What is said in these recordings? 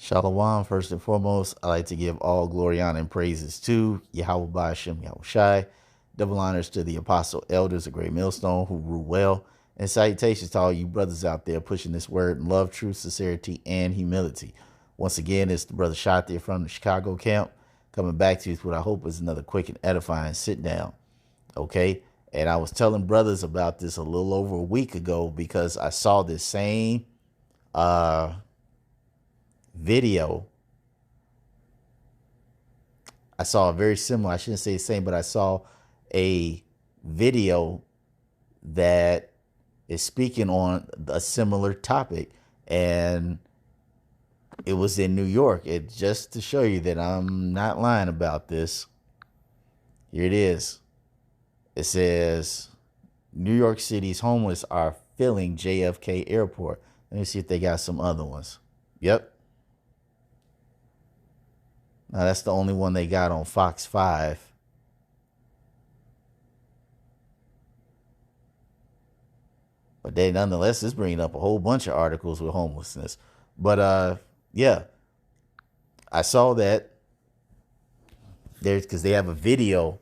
Shalom, first and foremost, I like to give all glory, honor, and praises to Yahweh Ba'ashem Yahushai. Double honors to the apostle elders of Great Millstone who rule well. And salutations to all you brothers out there pushing this word in love, truth, sincerity, and humility. Once again, it's the brother Shot there from the Chicago camp coming back to you with what I hope is another quick and edifying sit down. Okay? And I was telling brothers about this a little over a week ago because I saw this same video. I saw a very similar, I shouldn't say the same, but I saw a video that is speaking on a similar topic, and it was in New York. It just to show you that I'm not lying about this. Here it is. It says New York City's homeless are filling JFK Airport. Let me see if they got some other ones. Yep. Now, that's the only one they got on Fox 5. But they nonetheless is bringing up a whole bunch of articles with homelessness. But yeah, I saw that there's because they have a video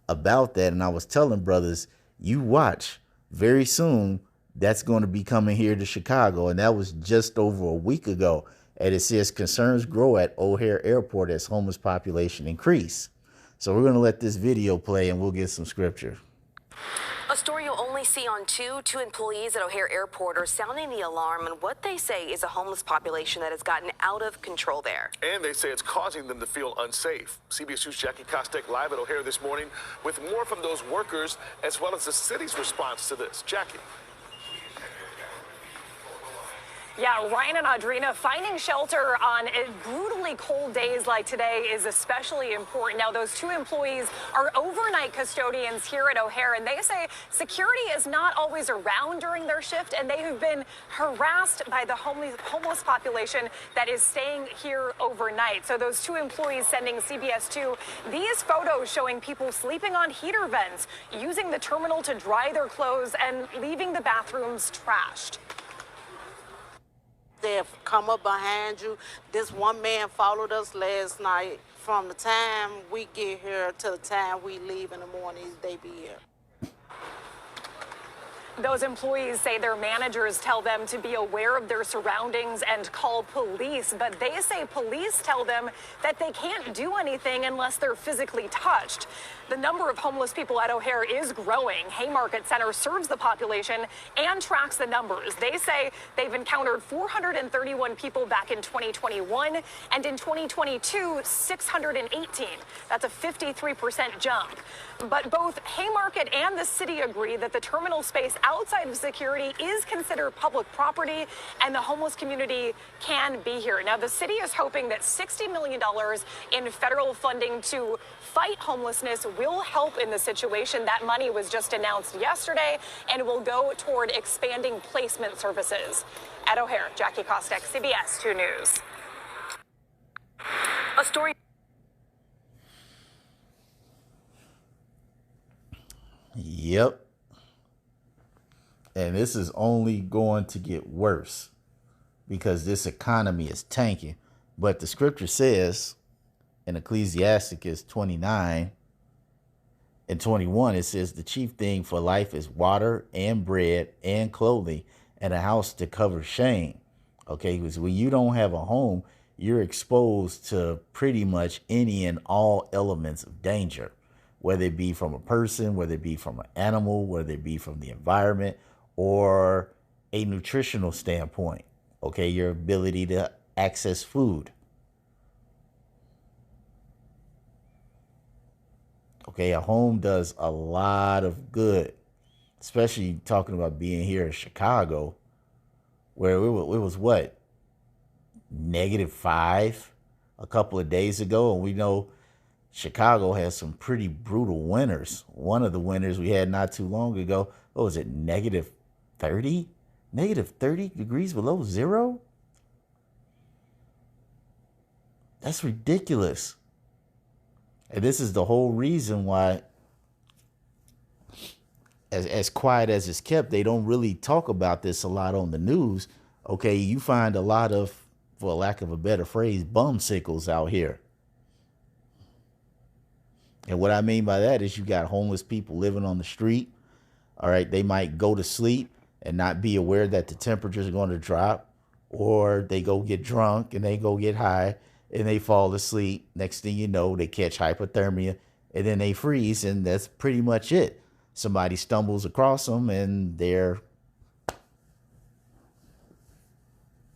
about that, and I was telling brothers, you watch very soon that's going to be coming here to Chicago, and that was just over a week ago. And it says concerns grow at O'Hare Airport as homeless population increase. So we're going to let this video play and we'll get some scripture. A story you'll only see on two employees at O'Hare Airport are sounding the alarm on what they say is a homeless population that has gotten out of control there. And they say it's causing them to feel unsafe. CBS News' Jackie Kostek live at O'Hare this morning with more from those workers as well as the city's response to this. Jackie. Yeah, Ryan and Audrina, finding shelter on brutally cold days like today is especially important. Now, those two employees are overnight custodians here at O'Hare, and they say security is not always around during their shift, and they have been harassed by the homeless population that is staying here overnight. So those two employees sending CBS 2 these photos showing people sleeping on heater vents, using the terminal to dry their clothes, and leaving the bathrooms trashed. They've come up behind you. This one man followed us last night. From the time we get here to the time we leave in the morning, they be here. Those employees say their managers tell them to be aware of their surroundings and call police, but they say police tell them that they can't do anything unless they're physically touched. The number of homeless people at O'Hare is growing. Haymarket Center serves the population and tracks the numbers. They say they've encountered 431 people back in 2021, and in 2022, 618. That's a 53% jump. But both Haymarket and the city agree that the terminal space outside of security is considered public property, and the homeless community can be here. Now, the city is hoping that $60 million in federal funding to fight homelessness will help in the situation. That money was just announced yesterday and will go toward expanding placement services. At O'Hare, Jackie Kostek, CBS 2 News. A story. Yep. And this is only going to get worse because this economy is tanking. But the scripture says in Ecclesiasticus 29 and 21, it says the chief thing for life is water and bread and clothing and a house to cover shame. Okay, because when you don't have a home, you're exposed to pretty much any and all elements of danger, whether it be from a person, whether it be from an animal, whether it be from the environment or a nutritional standpoint. Okay, your ability to access food. Okay, a home does a lot of good, especially talking about being here in Chicago, where it was what, -5 a couple of days ago. And we know Chicago has some pretty brutal winters. One of the winters we had not too long ago, what was it, -30? -30 degrees below zero? That's ridiculous. And this is the whole reason why, as quiet as it's kept, they don't really talk about this a lot on the news. Okay, you find a lot of for a lack of a better phrase, bumsicles out here. And what I mean by that is you got homeless people living on the street. All right, they might go to sleep and not be aware that the temperatures are going to drop, or they go get drunk and they go get high and they fall asleep. Next thing you know, they catch hypothermia and then they freeze, and that's pretty much it. Somebody stumbles across them and they're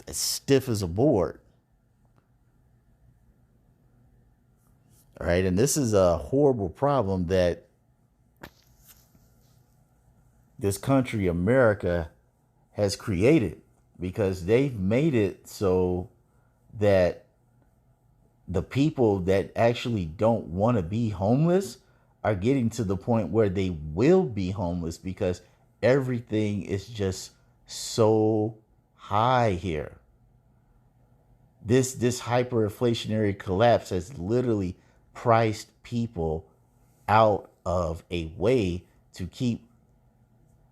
as stiff as a board. All right, and this is a horrible problem that this country, America, has created, because they've made it so that the people that actually don't want to be homeless are getting to the point where they will be homeless, because everything is just so high here. This hyperinflationary collapse has literally priced people out of a way to keep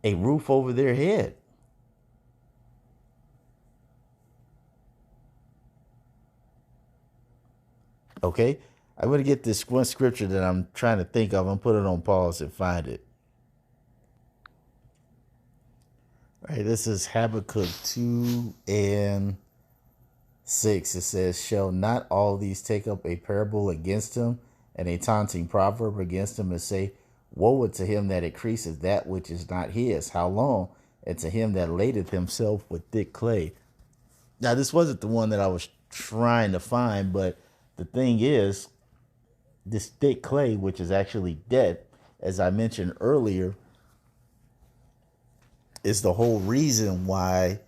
a roof over their head. Okay, I'm going to get this one scripture that I'm trying to think of. I'm going to put it on pause and find it. All right, this is Habakkuk 2:6. It says, shall not all these take up a parable against him, and a taunting proverb against him, and say, woe unto him that increaseth that which is not his, how long? And to him that ladeth himself with thick clay. Now, this wasn't the one that I was trying to find, but the thing is, this thick clay, which is actually dead, as I mentioned earlier, is the whole reason why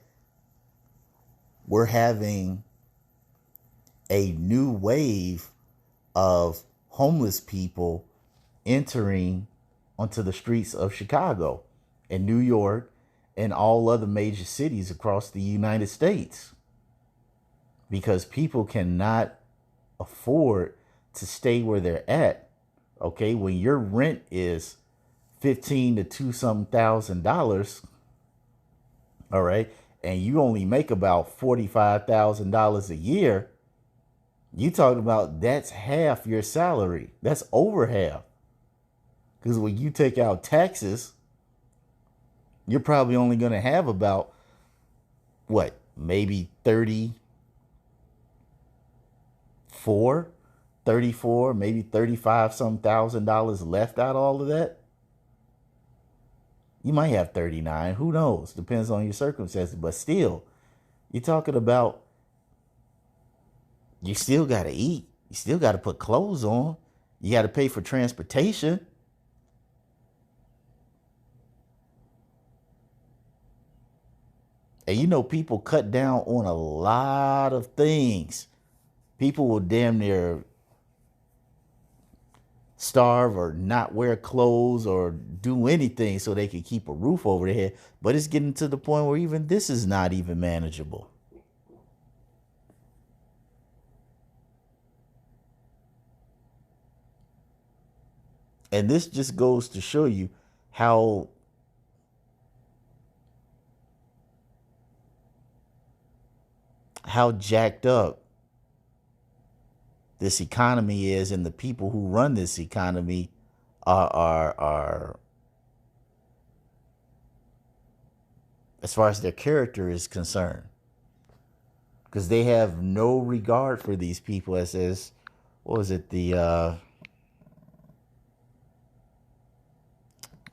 we're having a new wave of homeless people entering onto the streets of Chicago and New York and all other major cities across the United States, because people cannot afford to stay where they're at. Okay, when your rent is $15,000 to $2,000, all right, and you only make about $45,000 a year, you talking about that's half your salary. That's over half. Because when you take out taxes, you're probably only going to have about, what, maybe 34, maybe 35 some $1,000 left out of all of that. You might have 39, who knows? Depends on your circumstances. But still, you're talking about, you still got to eat. You still got to put clothes on. You got to pay for transportation. And you know, people cut down on a lot of things. People will damn near starve or not wear clothes or do anything so they can keep a roof over their head. But it's getting to the point where even this is not even manageable. And this just goes to show you how jacked up this economy is, and the people who run this economy are as far as their character is concerned, because they have no regard for these people. As says, what was it, the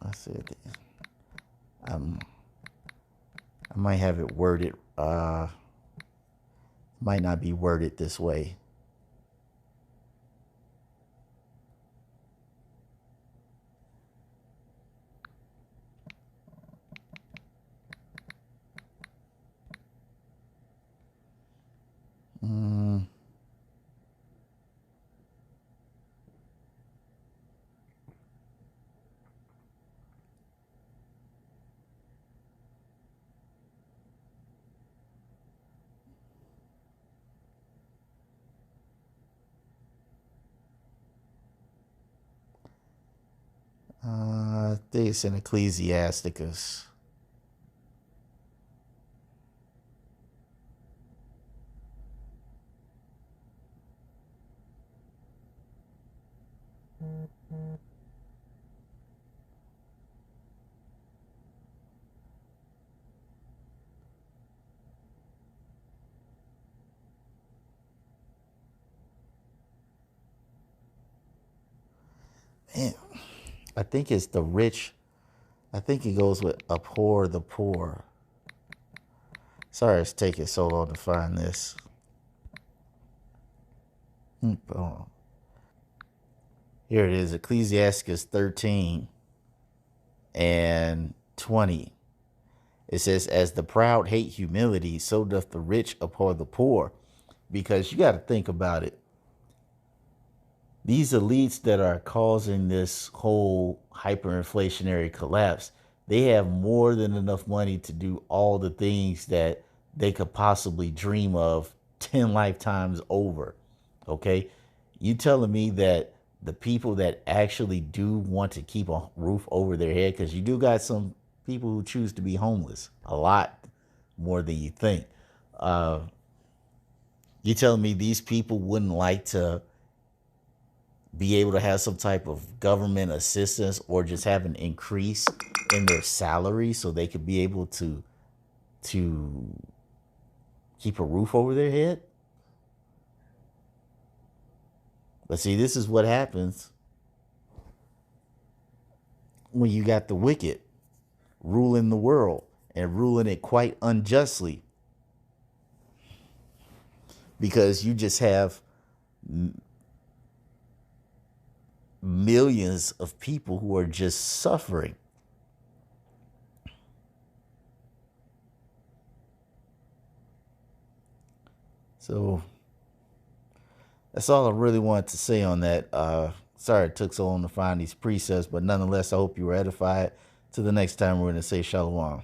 I said, I might have it worded, might not be worded this way. I think it's in Ecclesiasticus. Man, I think it's the rich. I think it goes with abhor the poor. Sorry it's taking so long to find this. Oh. Here it is, Ecclesiastes 13 and 20. It says, as the proud hate humility, so doth the rich abhor the poor. Because you got to think about it. These elites that are causing this whole hyperinflationary collapse, they have more than enough money to do all the things that they could possibly dream of 10 lifetimes over. Okay? You telling me that the people that actually do want to keep a roof over their head, because you do got some people who choose to be homeless, a lot more than you think. You telling me these people wouldn't like to be able to have some type of government assistance or just have an increase in their salary so they could be able to keep a roof over their head? But see, this is what happens when you got the wicked ruling the world and ruling it quite unjustly. Because you just have millions of people who are just suffering. So that's all I really wanted to say on that. Sorry it took so long to find these precepts, but nonetheless, I hope you were edified. Till the next time, we're going to say shalom.